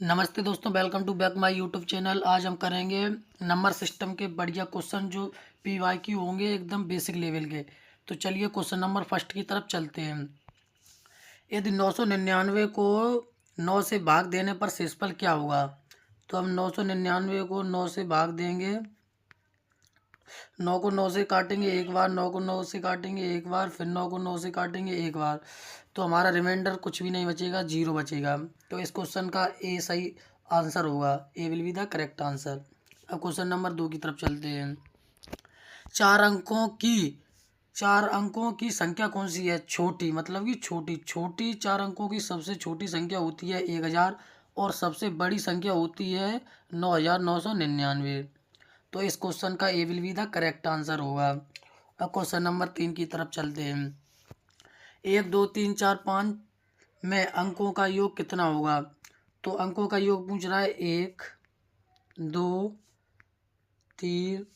नमस्ते दोस्तों, welcome to back my YouTube channel. आज हम करेंगे नंबर सिस्टम के बढ़िया क्वेश्चन जो पीवाईक्यू होंगे एकदम बेसिक लेवल के। तो चलिए क्वेश्चन नंबर फर्स्ट की तरफ चलते हैं। यदि 999 को 9 से भाग देने पर शेषफल क्या होगा? तो हम 999 को 9 से भाग देंगे। 9 को 9 से काटेंगे एक बार, 9 को 9 से काटेंगे एक बार, फिर 9 को 9 से काटेंगे एक बार। तो हमारा रिमाइंडर कुछ भी नहीं बचेगा, जीरो बचेगा। तो इस क्वेश्चन का ए सही आंसर होगा। A will be the correct answer. अब क्वेश्चन नंबर 2 की तरफ चलते हैं। चार अंकों की चार अंकों की संख्या कौन सी है? छोटी, मतलब कि छोटी छोटी चार अंकों की सबसे छोटी संख्या होती है 1000 और सबसे बड़ी संख्या होती है 9999। तो इस क्वेश्चन का A will be the correct answer होगा। अब क्वेश्चन नंबर 3 की तरफ चलते हैं। 1 2 3 4 5 में अंकों का योग कितना होगा? तो अंकों का योग पूछ रहा है। 1 2 3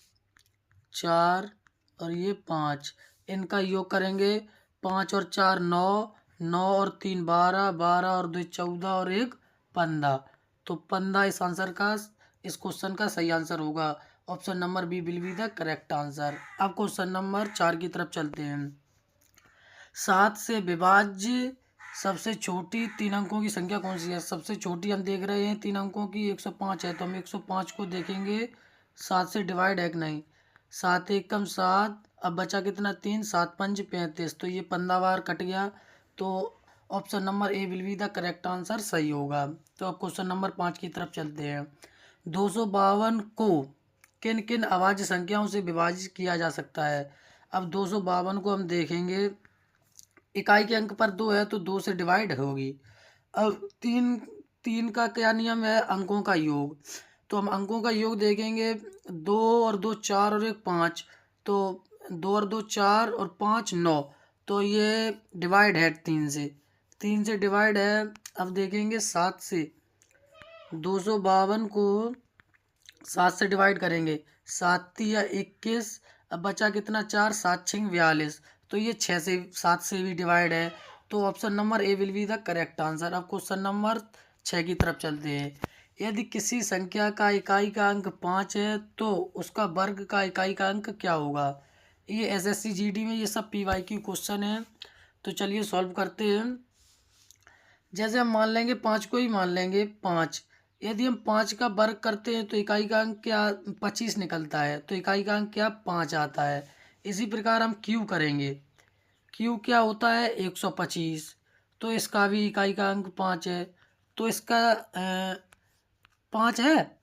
4 और ये 5, इनका योग करेंगे। 5 और 4 9, 9 और 3 12, 12 और 2 14 और 1 15। तो 15 इस क्वेश्चन का सही आंसर होगा। Option number B will be the correct answer. अब क्वेश्चन नंबर 4 की तरफ चलते हैं। 7 से विभाज्य सबसे छोटी 3 अंकों की संख्या कौन सी है? सबसे छोटी हम देख रहे हैं 3 अंकों की 105 है, तो हम 105 को देखेंगे 7 से डिवाइड है कि नहीं। 7 एकम 7, अब बचा कितना? 3, 7 पंच 35, तो ये 15 बार कट गया। तो option number A will be the correct answer सही होगा। तो अब क्वेश्चन नंबर 5 की तरफ चलते हैं। 252 को किन किन अभाज्य संख्याओं से विभाजित किया जा सकता है? अब 252 को हम देखेंगे। इकाई के अंक पर 2 है तो 2 से डिवाइड होगी। अब तीन तीन का क्या नियम है? अंकों का योग। तो हम अंकों का योग देखेंगे। 2 और 2 4 और 1 5, तो 2 और 2 4 और 5 9, तो ये डिवाइड है 3 से डिवाइड है। अब देखेंगे 7 से। 252 को 7 से डिवाइड करेंगे। 7 या 21, अब बचा कितना? 4, 7 6 42, तो ये 7 से भी डिवाइड है। तो option number A will be the correct answer. अब क्वेश्चन नंबर 6 की तरफ चलते हैं। यदि किसी संख्या का इकाई का अंक 5 है तो उसका वर्ग का इकाई का अंक क्या होगा? ये एसएससी जीडी में ये सब पीवाईक्यू क्वेश्चन है। तो चलिए सॉल्व करते हैं। जैसे हम मान लेंगे 5 को ही मान लेंगे 5। यदि हम 5 का वर्ग करते हैं तो इकाई का अंक क्या? 25 निकलता है, तो इकाई का अंक क्या? 5 आता है। इसी प्रकार हम क्यू करेंगे। क्यू क्या होता है? 125, तो इसका भी इकाई का अंक 5 है। तो इसका 5 है।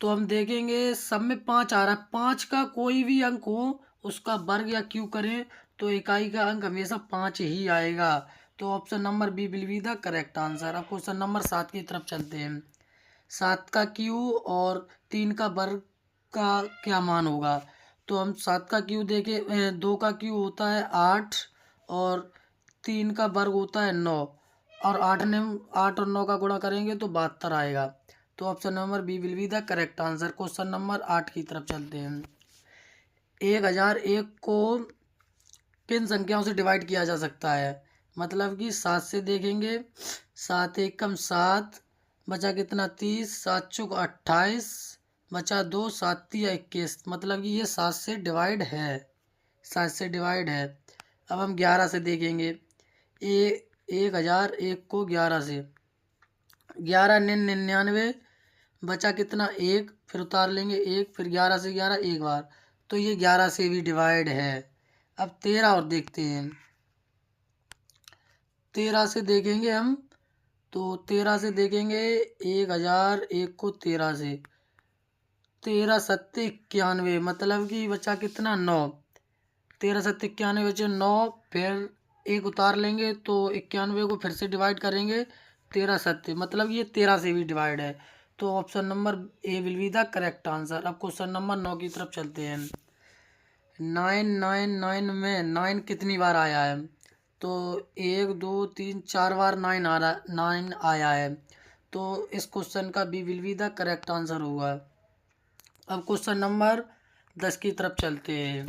तो हम देखेंगे सब में 5 आ रहा है। 5 का कोई भी अंक हो उसका वर्ग या क्यू करें तो इकाई का अंक हमेशा 5 ही आएगा। तो option number B will be the correct answer. अब क्वेश्चन नंबर 7 की तरफ चलते हैं। 7 का क्यू और 3 का वर्ग का क्या मान होगा? तो हम 7 का क्यू देखें। 2 का क्यू होता है 8 और 3 का वर्ग होता है 9, और 8 और 9 का गुणा करेंगे तो 72 आएगा। तो option number B will be the correct answer. Question number 8 की तरफ चलते हैं। 1001 को किन संख्याओं से डिवाइड किया जा सकता है? मतलब कि 7 से देखेंगे। 7 एकम 7, बचा कितना? 30, 7 चौक 28, बचा 2, 7 तिया 21, मतलब कि ये 7 से डिवाइड है। 7 से डिवाइड है। अब हम 11 से देखेंगे। 1001 को 11 से, 11 99, बचा कितना? 1, फिर उतार लेंगे 1, फिर 11 से 11 एक बार, तो ये 11 से भी डिवाइड है। अब 13 और देखते हैं। 13 से देखेंगे हम। तो 13 से देखेंगे। 1001 को 13 से, 13 सत्ते 91, मतलब कि बचा कितना? 9। 13 सत्ते 91 बचे 9, फिर एक उतार लेंगे तो 91 को फिर से डिवाइड करेंगे। 13 सत्ते, मतलब ये 13 से भी डिवाइड है। तो option number A will be the correct answer. अब क्वेश्चन नंबर 9 की तरफ चलते हैं। 999 में 9 कितनी बार आया है? तो 1 2 3 4 बार 9 आया है। तो इस क्वेश्चन का B will be the correct answer होगा। अब क्वेश्चन नंबर 10 की तरफ चलते हैं।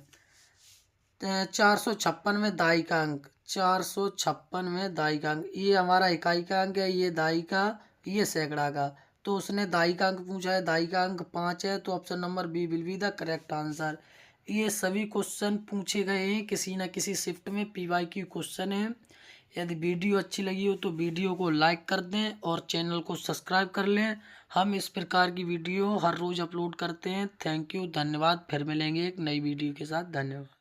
456 में दाई का अंक, 456 में दाई का अंक, ये हमारा इकाई का अंक है, ये दाई का ये सैकड़ा का। तो उसने दाई का अंक पूछा है, दाई का अंक 5 है, तो option number B will be the correct answer. ये सभी क्वेश्चन पूछे गए हैं किसी न किसी शिफ्ट में, PYQ क्वेश्चन है। यदि वीडियो अच्छी लगी हो तो वीडियो को लाइक कर दें और चैनल को सब्सक्राइब कर लें। हम इस प्रकार की वीडियो हर रोज़ अपलोड करते हैं। थैंक यू, धन्यवाद। फिर मिलेंगे एक नई वीडियो के साथ। धन्यवाद।